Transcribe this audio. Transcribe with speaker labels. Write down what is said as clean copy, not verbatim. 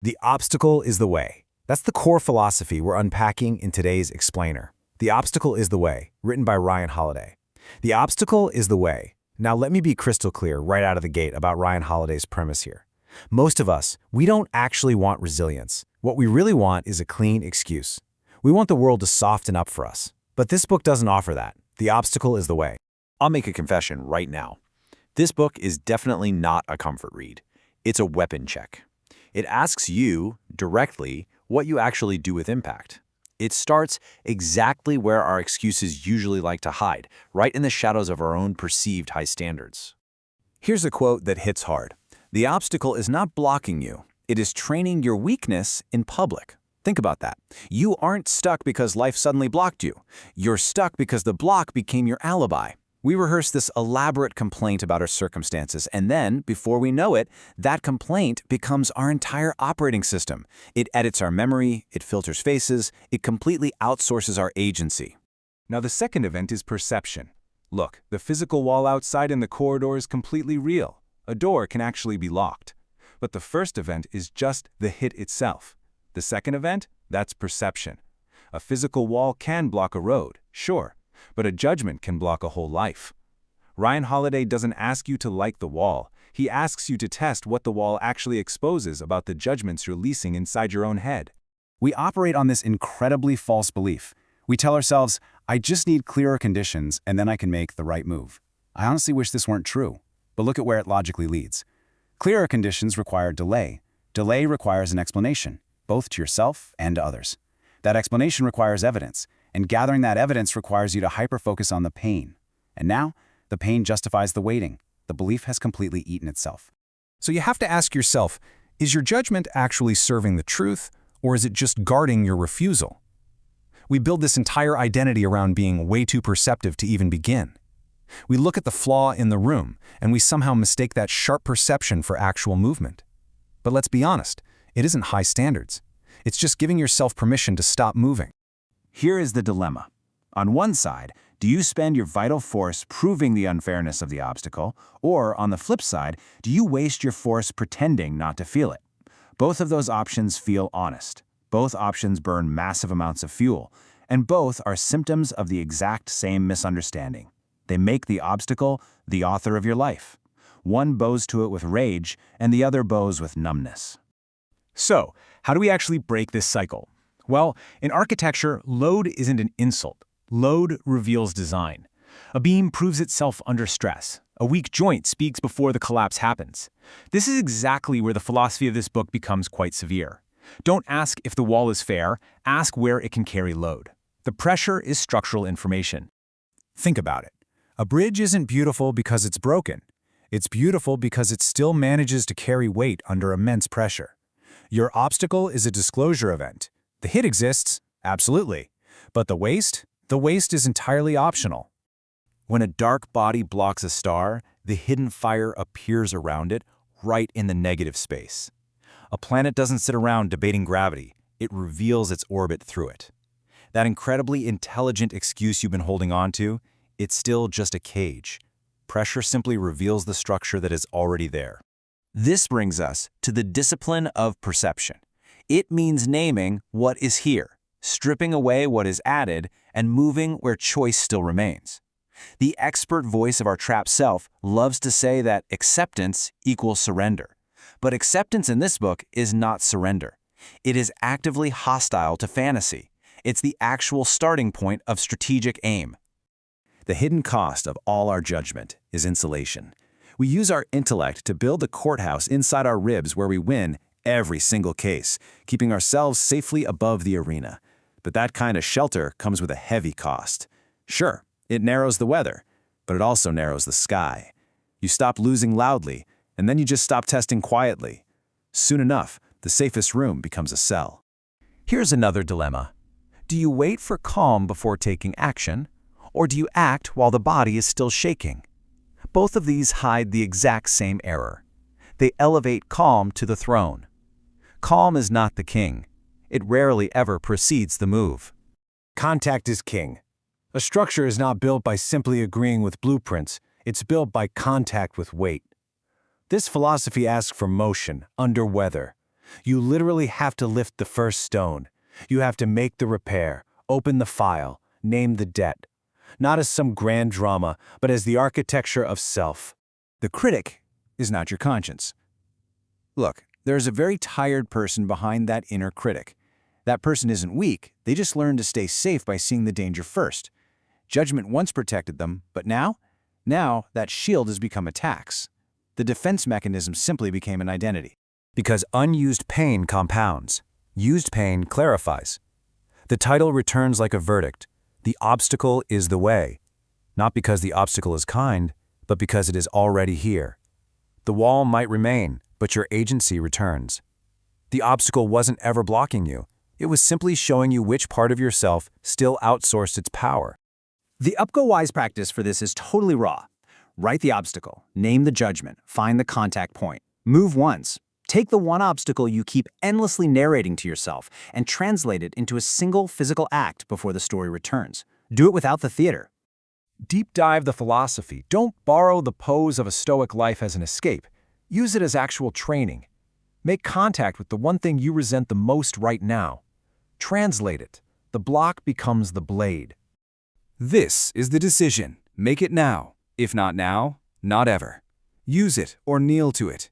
Speaker 1: The obstacle is the way. That's the core philosophy we're unpacking in today's Explainer. The Obstacle is the Way, written by Ryan Holiday. The obstacle is the way. Now let me be crystal clear right out of the gate about Ryan Holiday's premise here. Most of us, we don't actually want resilience. What we really want is a clean excuse. We want the world to soften up for us. But this book doesn't offer that. The obstacle is the way.
Speaker 2: I'll make a confession right now. This book is definitely not a comfort read. It's a weapon check. It asks you, directly, what you actually do with impact. It starts exactly where our excuses usually like to hide, right in the shadows of our own perceived high standards.
Speaker 1: Here's a quote that hits hard. The obstacle is not blocking you. It is training your weakness in public. Think about that. You aren't stuck because life suddenly blocked you. You're stuck because the block became your alibi. We rehearse this elaborate complaint about our circumstances, and then, before we know it, that complaint becomes our entire operating system. It edits our memory, it filters faces, it completely outsources our agency.
Speaker 3: Now the second event is perception. Look, the physical wall outside in the corridor is completely real. A door can actually be locked. But the first event is just the hit itself. The second event, that's perception. A physical wall can block a road, sure, but a judgment can block a whole life. Ryan Holiday doesn't ask you to like the wall. He asks you to test what the wall actually exposes about the judgments you're leasing inside your own head.
Speaker 4: We operate on this incredibly false belief. We tell ourselves, I just need clearer conditions and then I can make the right move. I honestly wish this weren't true, but look at where it logically leads. Clearer conditions require delay. Delay requires an explanation, both to yourself and to others. That explanation requires evidence, and gathering that evidence requires you to hyper-focus on the pain. And now, the pain justifies the waiting. The belief has completely eaten itself.
Speaker 1: So you have to ask yourself, is your judgment actually serving the truth, or is it just guarding your refusal? We build this entire identity around being way too perceptive to even begin. We look at the flaw in the room, and we somehow mistake that sharp perception for actual movement. But let's be honest, it isn't high standards. It's just giving yourself permission to stop moving.
Speaker 2: Here is the dilemma. On one side, do you spend your vital force proving the unfairness of the obstacle, or on the flip side, do you waste your force pretending not to feel it? Both of those options feel honest. Both options burn massive amounts of fuel, and both are symptoms of the exact same misunderstanding. They make the obstacle the author of your life. One bows to it with rage, and the other bows with numbness.
Speaker 3: So, how do we actually break this cycle? Well, in architecture, load isn't an insult. Load reveals design. A beam proves itself under stress. A weak joint speaks before the collapse happens. This is exactly where the philosophy of this book becomes quite severe. Don't ask if the wall is fair, ask where it can carry load. The pressure is structural information.
Speaker 1: Think about it. A bridge isn't beautiful because it's broken. It's beautiful because it still manages to carry weight under immense pressure. Your obstacle is a disclosure event. The hit exists, absolutely. But the waste is entirely optional.
Speaker 2: When a dark body blocks a star, the hidden fire appears around it, right in the negative space. A planet doesn't sit around debating gravity. It reveals its orbit through it. That incredibly intelligent excuse you've been holding on to, it's still just a cage. Pressure simply reveals the structure that is already there. This brings us to the discipline of perception. It means naming what is here, stripping away what is added, and moving where choice still remains. The expert voice of our trapped self loves to say that acceptance equals surrender. But acceptance in this book is not surrender. It is actively hostile to fantasy. It's the actual starting point of strategic aim.
Speaker 1: The hidden cost of all our judgment is insulation. We use our intellect to build a courthouse inside our ribs where we win every single case, keeping ourselves safely above the arena. But that kind of shelter comes with a heavy cost. Sure, it narrows the weather, but it also narrows the sky. You stop losing loudly, and then you just stop testing quietly. Soon enough, the safest room becomes a cell. Here's another dilemma. Do you wait for calm before taking action, or do you act while the body is still shaking? Both of these hide the exact same error. They elevate calm to the throne. Calm is not the king. It rarely ever precedes the move. Contact is king. A structure is not built by simply agreeing with blueprints. It's built by contact with weight. This philosophy asks for motion under weather.
Speaker 2: You literally have to lift the first stone. You have to make the repair, open the file, name the debt. Not as some grand drama, but as the architecture of self.
Speaker 1: The critic is not your conscience. Look, there's a very tired person behind that inner critic. That person isn't weak, they just learned to stay safe by seeing the danger first. Judgment once protected them, but now that shield has become a tax. The defense mechanism simply became an identity.
Speaker 2: Because unused pain compounds. Used pain clarifies. The title returns like a verdict. The obstacle is the way. Not because the obstacle is kind, but because it is already here. The wall might remain, but your agency returns. The obstacle wasn't ever blocking you. It was simply showing you which part of yourself still outsourced its power.
Speaker 1: The UpGoWise practice for this is totally raw. Write the obstacle, name the judgment, find the contact point. Move once. Take the one obstacle you keep endlessly narrating to yourself and translate it into a single physical act before the story returns. Do it without the theater.
Speaker 3: Deep dive the philosophy. Don't borrow the pose of a stoic life as an escape. Use it as actual training. Make contact with the one thing you resent the most right now. Translate it. The block becomes the blade.
Speaker 5: This is the decision. Make it now. If not now, not ever. Use it or kneel to it.